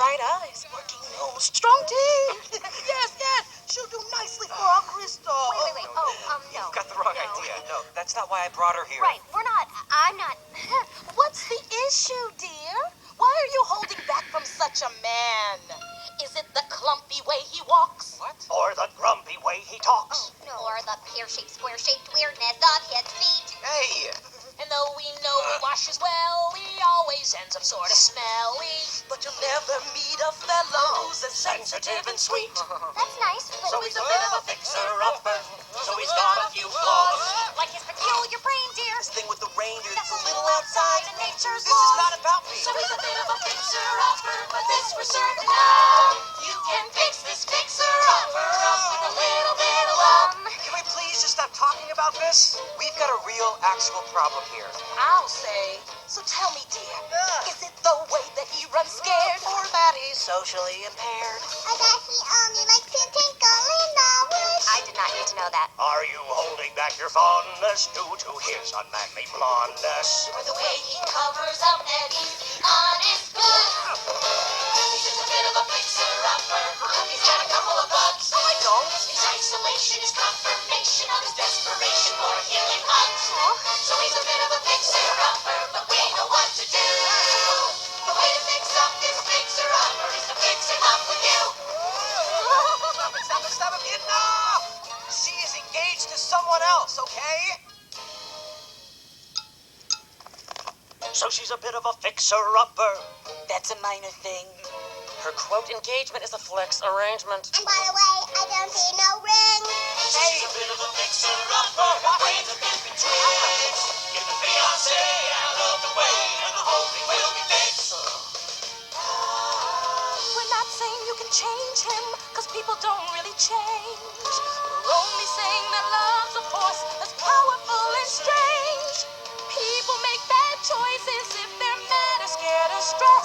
bright eyes, working nose, strong teeth. Yes, yes, she'll do nicely for our Crystal. Wait. No. You've got the wrong idea. No, that's not why I brought her here. Right, I'm not. What's the issue, dear? Why are you holding back from such a man? Is it the clumpy way he walks? What? Or the grumpy way he talks. No. Or the pear-shaped, square-shaped weirdness of his feet. Hey! And though we know he washes well, he always ends up sort of smelly. But you'll never meet a fellow who's as sensitive and sweet. That's nice, but So he's a bit of a fixer-upper. So he's got a few flaws. like his peculiar reindeer. This thing with the reindeer That's is a little outside of nature's This is not about me. So he's a bit of a fixer-upper, but this for certain now. You can fix this fixer-upper up with a little bit of love. Can we please just stop talking about this? We've got a real, actual problem here. I'll say. So tell me, dear, is it the way that he runs scared, or that he's socially impaired? I bet he only likes to tinkle in the woods. I did not need to know that. Are you holding back your fondness due to his unmanly blondness? Or the way he covers up and he's honest good? He's just a bit of a fixer-upper. He's got a couple of bugs. No, I don't. His isolation is confirmation of his desperation for a healing hugs. So he's a bit of a fixer-upper, but we know what to do. The way to fix up this fixer-upper is to fix him up with you. Stop it. Enough! She is engaged to someone else, okay? So she's a bit of a fixer-upper. That's a minor thing. Her quote engagement is a flex arrangement. And by the way, I don't see no ring. She's a bit of a fixer-upper. Ways a bit between. Get the fiancé out of the way, and the whole thing will be fixed. We're not saying you can change him, cause people don't really change. We're only saying that love's a force that's powerful and strange. People make bad choices if they're mad or scared or stressed.